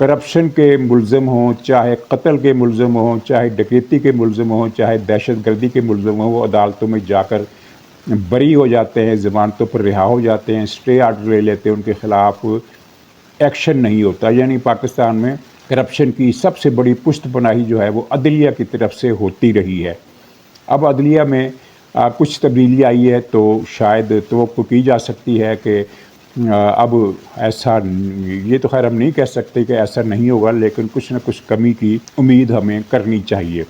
Corruption کے ملزم ہوں، چاہے قتل کے ملزم ہوں، چاہے ڈکیتی کے ملزم ہوں، چاہے دہشت گردی کے ملزم ہوں، وہ عدالتوں میں جا کر بری ہو جاتے ہیں، ضمانتوں پر رہا ہو جاتے ہیں، اسٹے آرڈر لے لیتے ہیں، ان کے خلاف ایکشن نہیں ہوتا. یعنی پاکستان میں کرپشن کی سب سے بڑی پشت پناہی جو ہے وہ عدلیہ کی طرف سے ہوتی رہی ہے. اب عدلیہ میں کچھ تبدیلی آئی ہے تو شاید توقع کی جا سکتی ہے کہ اب ایسا، یہ تو خیر ہم نہیں کہہ سکتے کہ ایسا نہیں ہوگا، لیکن کچھ نہ کچھ کمی کی امید ہمیں کرنی چاہیے.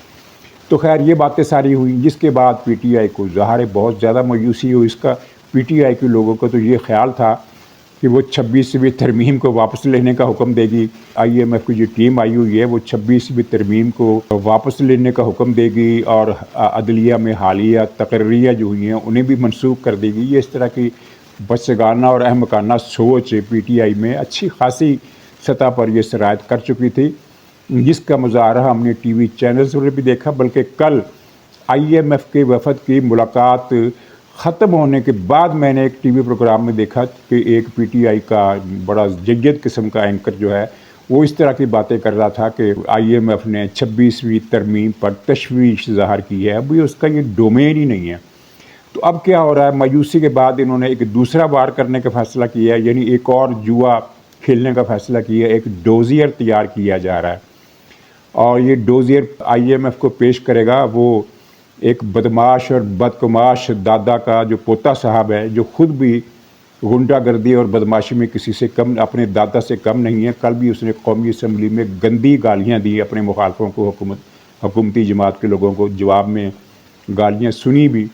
تو خیر یہ باتیں ساری ہوئیں، جس کے بعد پی ٹی آئی کو ظاہر ہے بہت زیادہ مایوسی ہوئی. اس کا پی ٹی آئی کے لوگوں کو تو یہ خیال تھا کہ وہ 26ویں ترمیم کو واپس لینے کا حکم دے گی. آئی ایم ایف کی جو ٹیم آئی ہوئی ہے وہ 26ویں ترمیم کو واپس لینے کا حکم دے گی، اور عدلیہ میں حالیہ تقرریاں جو ہوئی ہیں انہیں بھی منسوخ کر دے گی. یہ اس طرح کی بچگانہ اور احمقانہ سوچ پی ٹی آئی میں اچھی خاصی سطح پر یہ سرایت کر چکی تھی، جس کا مظاہرہ ہم نے ٹی وی چینلز پر بھی دیکھا. بلکہ کل آئی ایم ایف کے وفد کی ملاقات ختم ہونے کے بعد میں نے ایک ٹی وی پروگرام میں دیکھا کہ ایک پی ٹی آئی کا بڑا جید قسم کا اینکر جو ہے وہ اس طرح کی باتیں کر رہا تھا کہ آئی ایم ایف نے 26ویں ترمیم پر تشویش ظاہر کی ہے. ابھی اس کا یہ ڈومین ہی نہیں ہے. تو اب کیا ہو رہا ہے، مایوسی کے بعد انہوں نے ایک دوسرا وار کرنے کا فیصلہ کیا ہے، یعنی ایک اور جوا کھیلنے کا فیصلہ کیا ہے. ایک ڈوزیئر تیار کیا جا رہا ہے، اور یہ ڈوزیئر آئی ایم ایف کو پیش کرے گا وہ ایک بدماش اور بدکماش دادا کا جو پوتا صاحب ہے، جو خود بھی غنڈہ گردی اور بدماشی میں کسی سے کم، اپنے دادا سے کم نہیں ہے. کل بھی اس نے قومی اسمبلی میں گندی گالیاں دی اپنے مخالفوں کو، حکومتی جماعت کے لوگوں کو جواب میں گالیاں سنی بھی.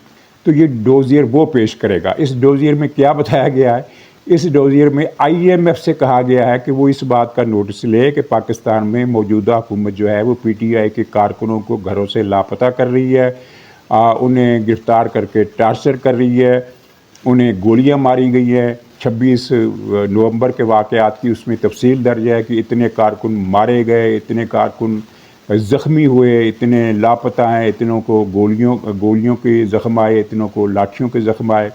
تو یہ ڈوزیئر وہ پیش کرے گا. اس ڈوزیئر میں کیا بتایا گیا ہے؟ اس ڈوزیئر میں آئی ایم ایف سے کہا گیا ہے کہ وہ اس بات کا نوٹس لے کہ پاکستان میں موجودہ حکومت جو ہے وہ پی ٹی آئی کے کارکنوں کو گھروں سے لاپتہ کر رہی ہے، انہیں گرفتار کر کے ٹارچر کر رہی ہے، انہیں گولیاں ماری گئی ہیں. 26 نومبر کے واقعات کی اس میں تفصیل درج ہے کہ اتنے کارکن مارے گئے، اتنے کارکن زخمی ہوئے، اتنے لاپتہ ہیں، اتنوں کو گولیوں کے زخم آئے، اتنوں کو لاٹھیوں کے زخم آئے.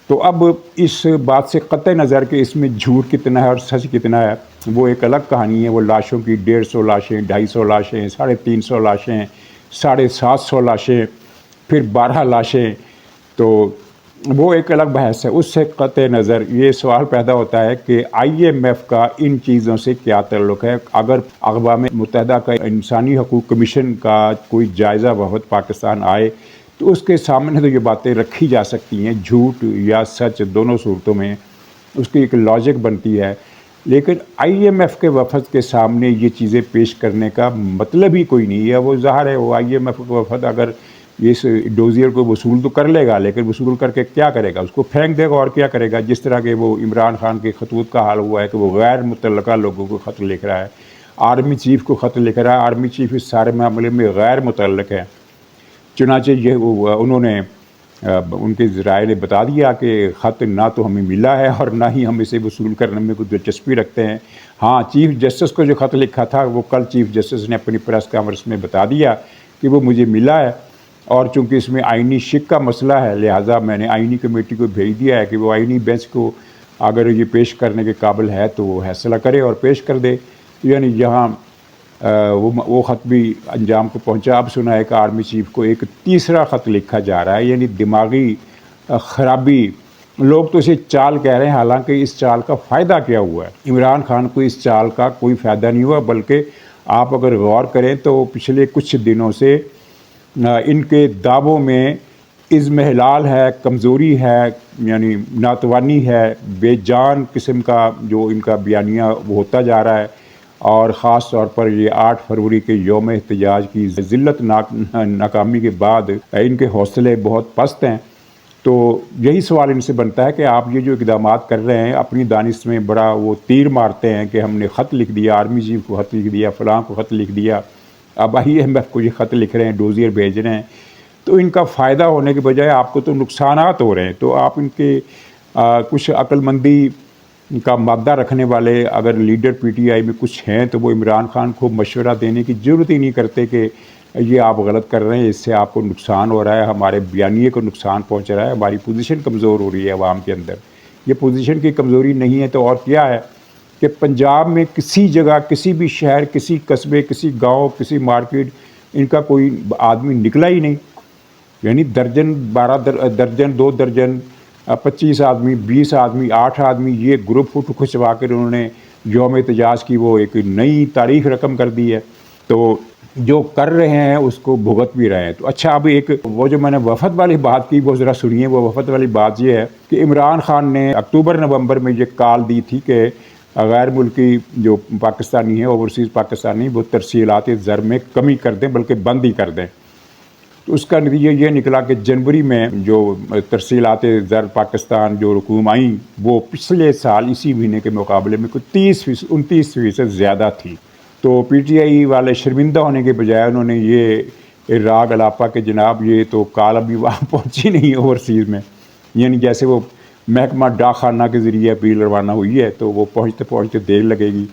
تو اب اس بات سے قطع نظر کہ اس میں جھوٹ کتنا ہے اور سچ کتنا ہے، وہ ایک الگ کہانی ہے. وہ لاشوں کی 150 لاشیں، 250 لاشیں، 350 لاشیں، 750 لاشیں، پھر 12 لاشیں، تو وہ ایک الگ بحث ہے. اس سے قطع نظر یہ سوال پیدا ہوتا ہے کہ آئی ایم ایف کا ان چیزوں سے کیا تعلق ہے. اگر اقوام متحدہ کا انسانی حقوق کمیشن کا کوئی جائزہ وفد پاکستان آئے تو اس کے سامنے تو یہ باتیں رکھی جا سکتی ہیں، جھوٹ یا سچ دونوں صورتوں میں اس کی ایک لاجک بنتی ہے. لیکن آئی ایم ایف کے وفد کے سامنے یہ چیزیں پیش کرنے کا مطلب ہی کوئی نہیں ہے. وہ ظاہر ہے وہ آئی ایم ایف کا وفد اگر اس ڈوزیئر کو وصول تو کر لے گا، لیکن وصول کر کے کیا کرے گا؟ اس کو پھینک دے گا اور کیا کرے گا. جس طرح کہ وہ عمران خان کے خطوط کا حال ہوا ہے کہ وہ غیر متعلقہ لوگوں کو خط لکھ رہا ہے، آرمی چیف کو خط لکھ رہا ہے. آرمی چیف اس سارے معاملے میں غیر متعلق ہے. چنانچہ یہ انہوں نے ان کے ذرائع نے بتا دیا کہ خط نہ تو ہمیں ملا ہے اور نہ ہی ہم اسے وصول کرنے میں کوئی دلچسپی رکھتے ہیں. ہاں، چیف جسٹس کو جو خط لکھا تھا وہ کل چیف جسٹس نے اپنی پریس کانفرنس میں بتا دیا کہ وہ مجھے ملا ہے، اور چونکہ اس میں آئینی شک کا مسئلہ ہے لہٰذا میں نے آئینی کمیٹی کو بھیج دیا ہے کہ وہ آئینی بینچ کو اگر یہ پیش کرنے کے قابل ہے تو وہ فیصلہ کرے اور پیش کر دے. یعنی یہاں وہ خط بھی انجام کو پہنچا. اب سنا ہے کہ آرمی چیف کو ایک تیسرا خط لکھا جا رہا ہے. یعنی دماغی خرابی. لوگ تو اسے چال کہہ رہے ہیں، حالانکہ اس چال کا فائدہ کیا ہوا ہے؟ عمران خان کو اس چال کا کوئی فائدہ نہیں ہوا، بلکہ آپ اگر غور کریں تو پچھلے کچھ دنوں سے ان کے دعووں میں اضمحلال ہے، کمزوری ہے، یعنی ناتوانی ہے، بے جان قسم کا جو ان کا بیانیہ وہ ہوتا جا رہا ہے. اور خاص طور پر یہ 8 فروری کے یوم احتجاج کی ذلت ناکامی کے بعد ان کے حوصلے بہت پست ہیں. تو یہی سوال ان سے بنتا ہے کہ آپ یہ جو اقدامات کر رہے ہیں اپنی دانش میں بڑا وہ تیر مارتے ہیں کہ ہم نے خط لکھ دیا، آرمی چیف کو خط لکھ دیا، فلاں کو خط لکھ دیا، اب آئی ایم ایف کو یہ خط لکھ رہے ہیں، ڈوزیئر بھیج رہے ہیں. تو ان کا فائدہ ہونے کے بجائے آپ کو تو نقصانات ہو رہے ہیں. تو آپ ان کے کچھ عقل مندی کا مادہ رکھنے والے اگر لیڈر پی ٹی آئی میں کچھ ہیں تو وہ عمران خان کو مشورہ دینے کی ضرورت ہی نہیں کرتے کہ یہ آپ غلط کر رہے ہیں، اس سے آپ کو نقصان ہو رہا ہے، ہمارے بیانیے کو نقصان پہنچ رہا ہے، ہماری پوزیشن کمزور ہو رہی ہے عوام کے اندر. یہ پوزیشن کی کمزوری نہیں ہے تو اور کیا ہے کہ پنجاب میں کسی جگہ، کسی بھی شہر، کسی قصبے، کسی گاؤں، کسی مارکیٹ ان کا کوئی آدمی نکلا ہی نہیں. یعنی درجن 12 درجن 2 درجن 25 آدمی 20 آدمی 8 آدمی یہ گروپ فوٹو کھنچوا کر انہوں نے یوم احتجاج کی وہ ایک نئی تاریخ رقم کر دی ہے. تو جو کر رہے ہیں اس کو بھگت بھی رہے ہیں. تو اچھا، اب ایک وہ جو میں نے وفد والی بات کی وہ ذرا سنیے. وہ وفد والی بات یہ ہے کہ عمران خان نے اکتوبر نومبر میں یہ کال دی تھی کہ غیر ملکی جو پاکستانی ہیں، اوورسیز پاکستانی، وہ ترسیلات زر میں کمی کر دیں، بلکہ بند ہی کر دیں. تو اس کا نتیجہ یہ نکلا کہ جنوری میں جو ترسیلات زر پاکستان جو رقوم آئیں وہ پچھلے سال اسی مہینے کے مقابلے میں کوئی 29% زیادہ تھی. تو پی ٹی آئی والے شرمندہ ہونے کے بجائے انہوں نے یہ راگ الاپا کہ جناب یہ تو کال ابھی وہاں پہنچی نہیں اوورسیز میں، یعنی جیسے وہ محکمہ ڈاک خانہ کے ذریعے اپیل روانہ ہوئی ہے تو وہ پہنچتے پہنچتے دیر لگے گی.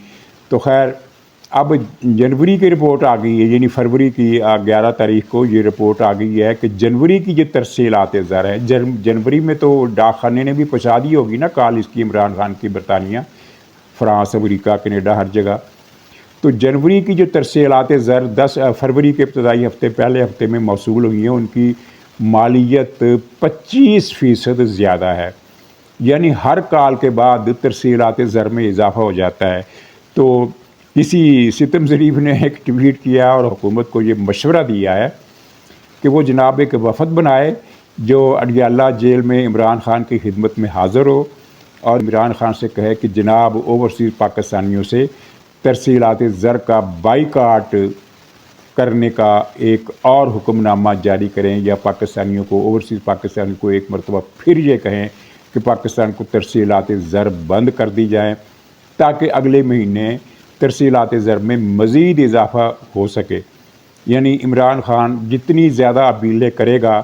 تو خیر اب جنوری کی رپورٹ آ گئی ہے، یعنی فروری کی 11 تاریخ کو یہ رپورٹ آ گئی ہے کہ جنوری کی جو ترسیلات زر ہے، جنوری میں تو ڈاک خانے نے بھی پہنچا دی ہوگی نا کال اس کی عمران خان کی، برطانیہ، فرانس، امریکہ، کینیڈا، ہر جگہ. تو جنوری کی جو ترسیلات زر 10 فروری کے ابتدائی ہفتے، پہلے ہفتے میں موصول ہوئی ہیں، ان کی مالیت 25% زیادہ ہے. یعنی ہر کال کے بعد ترسیلات زر میں اضافہ ہو جاتا ہے. تو کسی ستم ظریف نے ایک ٹویٹ کیا اور حکومت کو یہ مشورہ دیا ہے کہ وہ جناب ایک وفد بنائے جو اڈیالہ جیل میں عمران خان کی خدمت میں حاضر ہو اور عمران خان سے کہے کہ جناب اوورسیز پاکستانیوں سے ترسیلات زر کا بائیکاٹ کرنے کا ایک اور حکم نامہ جاری کریں، یا پاکستانیوں کو، اوورسیز پاکستانیوں کو ایک مرتبہ پھر یہ کہیں کہ پاکستان کو ترسیلات زر بند کر دی جائیں تاکہ اگلے مہینے ترسیلات زر میں مزید اضافہ ہو سکے. یعنی عمران خان جتنی زیادہ اپیلیں کرے گا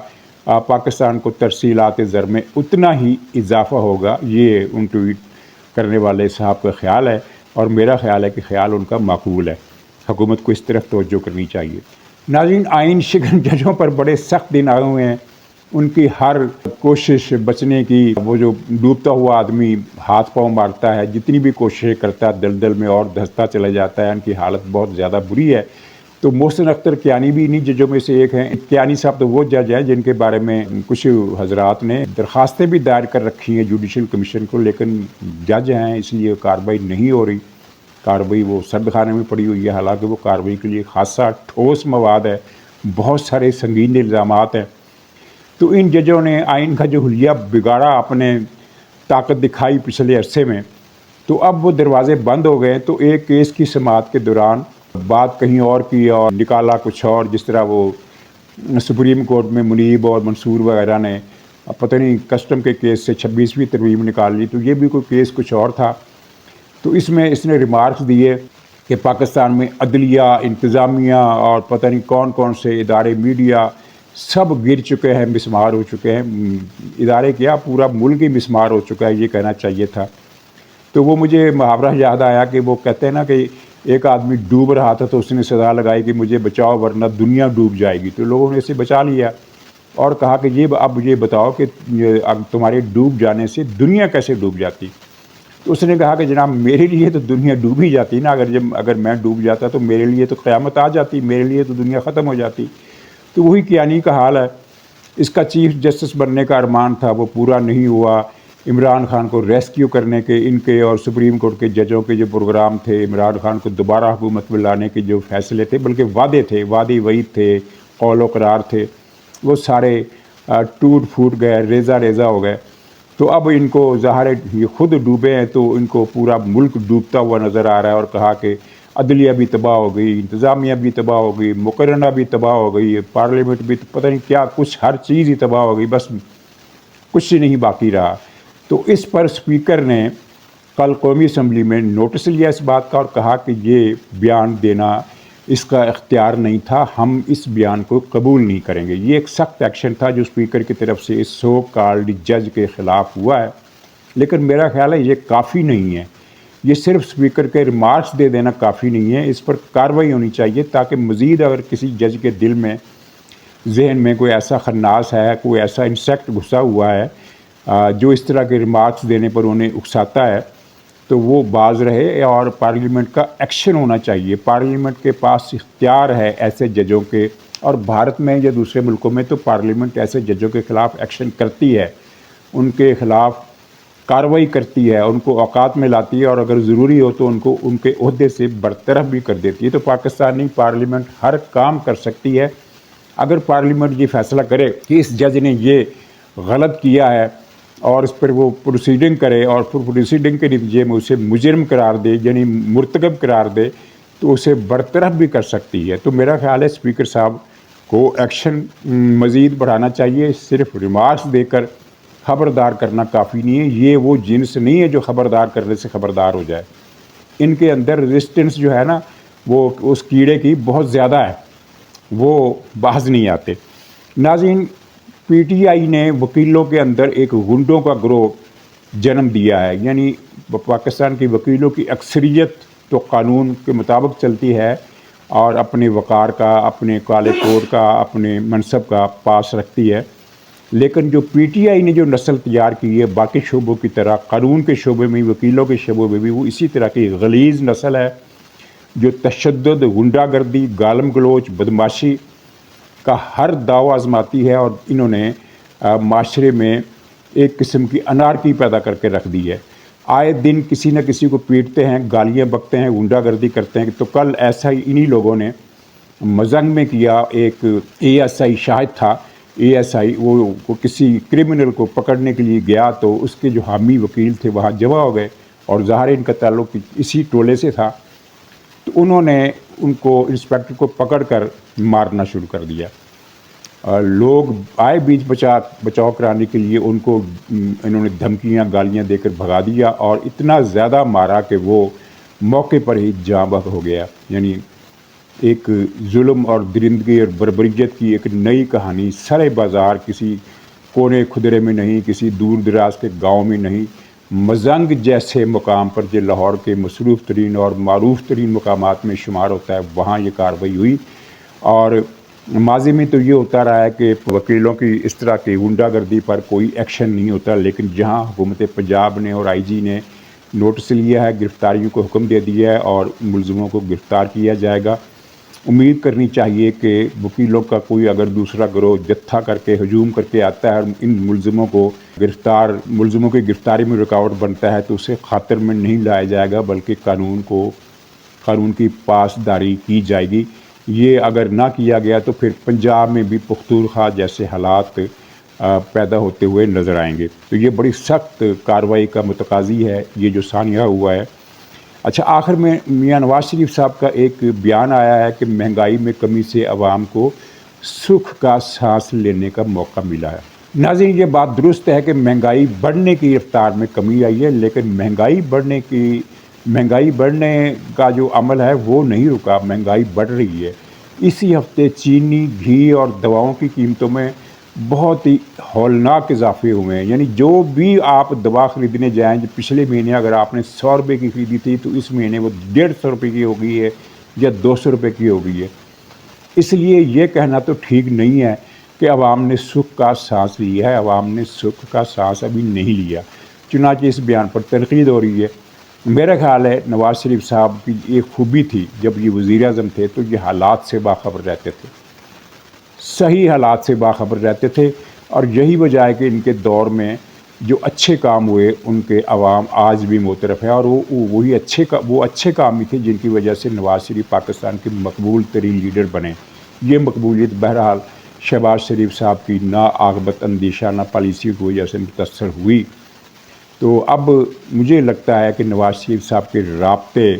پاکستان کو ترسیلات زر میں اتنا ہی اضافہ ہوگا. یہ ان ٹویٹ کرنے والے صاحب کا خیال ہے اور میرا خیال ہے کہ خیال ان کا معقول ہے. حکومت کو اس طرف توجہ کرنی چاہیے. ناظرین، آئین شکن ججوں پر بڑے سخت دن آئے ہوئے ہیں. ان کی ہر کوشش بچنے کی، وہ جو ڈوبتا ہوا آدمی ہاتھ پاؤں مارتا ہے، جتنی بھی کوششیں کرتا ہے دلدل میں اور دھستا چلا جاتا ہے. ان کی حالت بہت زیادہ بری ہے. تو محسن اختر کیانی بھی انہی ججوں میں سے ایک ہیں. کیانی صاحب تو وہ جج ہیں جن کے بارے میں کچھ حضرات نے درخواستیں بھی دائر کر رکھی ہیں جوڈیشل کمیشن کو، لیکن جج ہیں اس لیے کارروائی نہیں ہو رہی. کارروائی وہ سرد خانے میں پڑی ہوئی ہے، حالانکہ وہ کارروائی کے لیے خاصا ٹھوس مواد ہے، بہت سارے سنگین الزامات ہیں. تو ان ججوں نے آئین کا جو حلیہ بگاڑا، اپنے طاقت دکھائی پچھلے عرصے میں، تو اب وہ دروازے بند ہو گئے. تو ایک کیس کی سماعت کے دوران بات کہیں اور کی اور نکالا کچھ اور. جس طرح وہ سپریم کورٹ میں منیب اور منصور وغیرہ نے پتہ نہیں کسٹم کے کیس سے 26ویں ترمیم نکال لی، تو یہ بھی کوئی کیس کچھ اور تھا. تو اس میں اس نے ریمارکس دیے کہ پاکستان میں عدلیہ، انتظامیہ اور پتہ نہیں کون کون سے ادارے، میڈیا، سب گر چکے ہیں، مسمار ہو چکے ہیں. ادارے کیا، پورا ملک ہی مسمار ہو چکا ہے، یہ کہنا چاہیے تھا. تو وہ مجھے محاورہ یاد آیا کہ وہ کہتے ہیں نا کہ ایک آدمی ڈوب رہا تھا تو اس نے صدا لگائی کہ مجھے بچاؤ ورنہ دنیا ڈوب جائے گی. تو لوگوں نے اسے بچا لیا اور کہا کہ اب یہ بتاؤ کہ اب تمہارے ڈوب جانے سے دنیا کیسے ڈوب جاتی. تو اس نے کہا کہ جناب میرے لیے تو دنیا ڈوب ہی جاتی نا، اگر میں ڈوب جاتا تو میرے لیے تو قیامت آ جاتی، میرے لیے تو دنیا ختم ہو جاتی. تو وہی کیانی کا حال ہے. اس کا چیف جسٹس بننے کا ارمان تھا، وہ پورا نہیں ہوا. عمران خان کو ریسکیو کرنے کے ان کے اور سپریم کورٹ کے ججوں کے جو پروگرام تھے، عمران خان کو دوبارہ حکومت میں لانے کے جو فیصلے تھے، بلکہ وعدے تھے، وعدے وعید تھے، قول و قرار تھے، وہ سارے ٹوٹ پھوٹ گئے، ریزہ ریزہ ہو گئے. تو اب ان کو ظاہر ہے یہ خود ڈوبے ہیں تو ان کو پورا ملک ڈوبتا ہوا نظر آ رہا ہے. اور کہا کہ عدلیہ بھی تباہ ہو گئی، انتظامیہ بھی تباہ ہو گئی، مقررہ بھی تباہ ہو گئی، پارلیمنٹ بھی پتہ نہیں کیا، کچھ ہر چیز ہی تباہ ہو گئی، بس کچھ نہیں باقی رہا. تو اس پر اسپیکر نے کل قومی اسمبلی میں نوٹس لیا اس بات کا اور کہا کہ یہ بیان دینا اس کا اختیار نہیں تھا، ہم اس بیان کو قبول نہیں کریں گے. یہ ایک سخت ایکشن تھا جو اسپیکر کی طرف سے اس سو کالڈ جج کے خلاف ہوا ہے. لیکن میرا خیال ہے یہ کافی نہیں ہے. یہ صرف اسپیکر کے ریمارکس دے دینا کافی نہیں ہے، اس پر کارروائی ہونی چاہیے تاکہ مزید اگر کسی جج کے دل میں، ذہن میں کوئی ایسا خناس ہے، کوئی ایسا انسیکٹ گھسا ہوا ہے جو اس طرح کے ریمارکس دینے پر انہیں اکساتا ہے، تو وہ باز رہے اور پارلیمنٹ کا ایکشن ہونا چاہیے. پارلیمنٹ کے پاس اختیار ہے ایسے ججوں کے، اور بھارت میں یا دوسرے ملکوں میں تو پارلیمنٹ ایسے ججوں کے خلاف ایکشن کرتی ہے، ان کے خلاف کارروائی کرتی ہے، ان کو اوقات میں لاتی ہے، اور اگر ضروری ہو تو ان کو ان کے عہدے سے برطرف بھی کر دیتی ہے. تو پاکستانی پارلیمنٹ ہر کام کر سکتی ہے. اگر پارلیمنٹ یہ فیصلہ کرے کہ اس جج نے یہ غلط کیا ہے اور اس پر وہ پروسیڈنگ کرے، اور پھر پروسیڈنگ کے نتیجے میں اسے مجرم قرار دے، یعنی مرتکب قرار دے، تو اسے برطرف بھی کر سکتی ہے. تو میرا خیال ہے اسپیکر صاحب کو ایکشن مزید بڑھانا چاہیے. صرف ریمارکس دے کر خبردار کرنا کافی نہیں ہے. یہ وہ جنس نہیں ہے جو خبردار کرنے سے خبردار ہو جائے. ان کے اندر ریزسٹنس جو ہے نا، وہ اس کیڑے کی بہت زیادہ ہے، وہ باز نہیں آتے. ناظرین، پی ٹی آئی نے وکیلوں کے اندر ایک غنڈوں کا گروہ جنم دیا ہے. یعنی پاکستان کی وکیلوں کی اکثریت تو قانون کے مطابق چلتی ہے اور اپنے وقار کا، اپنے کالے کوڈ کا، اپنے منصب کا پاس رکھتی ہے. لیکن جو پی ٹی آئی نے جو نسل تیار کی ہے، باقی شعبوں کی طرح قانون کے شعبے میں، وکیلوں کے شعبے میں بھی وہ اسی طرح کی غلیظ نسل ہے جو تشدد، غنڈہ گردی، گالم گلوچ، بدماشی کا ہر داؤ آزماتی ہے. اور انہوں نے معاشرے میں ایک قسم کی انارکی پیدا کر کے رکھ دی ہے. آئے دن کسی نہ کسی کو پیٹتے ہیں، گالیاں بکتے ہیں، غنڈہ گردی کرتے ہیں. تو کل ایسا ہی انہی لوگوں نے مزنگ میں کیا. ایک اے ایس آئی شاہد تھا، اے ایس آئی، وہ کسی کرمنل کو پکڑنے کے لیے گیا تو اس کے جو حامی وکیل تھے وہاں جمع ہو گئے، اور ظاہر ان کا تعلق اسی ٹولے سے تھا. تو انہوں نے ان کو، انسپیکٹر کو پکڑ کر مارنا شروع کر دیا. لوگ آئے بیچ بچاؤ کرانے کے لیے، ان کو انہوں نے دھمکیاں، گالیاں دے کر بھگا دیا، اور اتنا زیادہ مارا کہ وہ موقع پر ہی جاں بحق ہو گیا. یعنی ایک ظلم اور درندگی اور بربریت کی ایک نئی کہانی سرے بازار، کسی کونے خدرے میں نہیں، کسی دور دراز کے گاؤں میں نہیں، مزنگ جیسے مقام پر جو لاہور کے مصروف ترین اور معروف ترین مقامات میں شمار ہوتا ہے، وہاں یہ کارروائی ہوئی. اور ماضی میں تو یہ ہوتا رہا ہے کہ وکیلوں کی اس طرح کی غنڈہ گردی پر کوئی ایکشن نہیں ہوتا، لیکن جہاں حکومت پنجاب نے اور آئی جی نے نوٹس لیا ہے، گرفتاریوں کو حکم دے دیا ہے اور ملزموں کو گرفتار کیا جائے گا. امید کرنی چاہیے کہ وکیلوں کا کوئی اگر دوسرا گروہ جتھا کر کے ہجوم کر کے آتا ہے اور ان ملزموں کی گرفتاری میں رکاوٹ بنتا ہے، تو اسے خاطر میں نہیں لایا جائے گا، بلکہ قانون کی پاسداری کی جائے گی. یہ اگر نہ کیا گیا تو پھر پنجاب میں بھی پختونخوا جیسے حالات پیدا ہوتے ہوئے نظر آئیں گے. تو یہ بڑی سخت کارروائی کا متقاضی ہے یہ جو سانحہ ہوا ہے. اچھا، آخر میں میاں نواز شریف صاحب کا ایک بیان آیا ہے کہ مہنگائی میں کمی سے عوام کو سکھ کا سانس لینے کا موقع ملا ہے. ناظرین، یہ بات درست ہے کہ مہنگائی بڑھنے کی رفتار میں کمی آئی ہے، لیکن مہنگائی بڑھنے کا جو عمل ہے وہ نہیں رکا، مہنگائی بڑھ رہی ہے. اسی ہفتے چینی، گھی اور دواؤں کی قیمتوں میں بہت ہی ہولناک اضافے ہوئے ہیں. یعنی جو بھی آپ دوا خریدنے جائیں، جو پچھلے مہینے اگر آپ نے 100 روپے کی خریدی تھی تو اس مہینے وہ 150 روپے کی ہو گئی ہے یا 200 روپے کی ہو گئی ہے. اس لیے یہ کہنا تو ٹھیک نہیں ہے کہ عوام نے سکھ کا سانس لیا ہے. عوام نے سکھ کا سانس ابھی نہیں لیا. چنانچہ اس بیان پر تنقید ہو رہی ہے. میرا خیال ہے نواز شریف صاحب کی ایک خوبی تھی، جب یہ وزیر اعظم تھے تو یہ حالات سے باخبر رہتے تھے، صحیح حالات سے باخبر رہتے تھے. اور یہی وجہ ہے کہ ان کے دور میں جو اچھے کام ہوئے ان کے عوام آج بھی معترف ہے، اور وہ اچھے کام ہی تھے جن کی وجہ سے نواز شریف پاکستان کے مقبول ترین لیڈر بنے. یہ مقبولیت بہرحال شہباز شریف صاحب کی ناعاقبت اندیشانہ پالیسی کی وجہ سے متاثر ہوئی. تو اب مجھے لگتا ہے کہ نواز شریف صاحب کے رابطے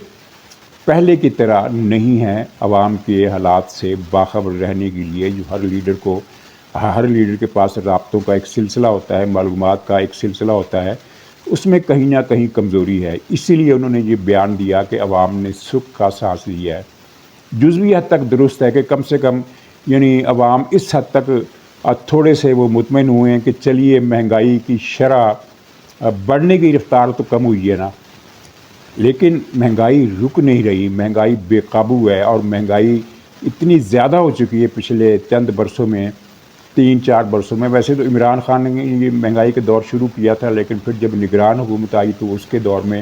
پہلے کی طرح نہیں ہیں عوام کے حالات سے باخبر رہنے کے لیے. جو ہر لیڈر کے پاس رابطوں کا ایک سلسلہ ہوتا ہے، معلومات کا ایک سلسلہ ہوتا ہے، اس میں کہیں نہ کہیں کمزوری ہے. اسی لیے انہوں نے یہ بیان دیا کہ عوام نے سکھ کا سانس لیا ہے. جزوی حد تک درست ہے کہ کم سے کم یعنی عوام اس حد تک تھوڑے سے وہ مطمئن ہوئے ہیں کہ چلیے مہنگائی کی شرح بڑھنے کی رفتار تو کم ہوئی ہے نا، لیکن مہنگائی رک نہیں رہی. مہنگائی بے قابو ہے، اور مہنگائی اتنی زیادہ ہو چکی ہے پچھلے چند برسوں میں، 3-4 برسوں میں. ویسے تو عمران خان نے یہ مہنگائی کے دور شروع کیا تھا، لیکن پھر جب نگران حکومت آئی تو اس کے دور میں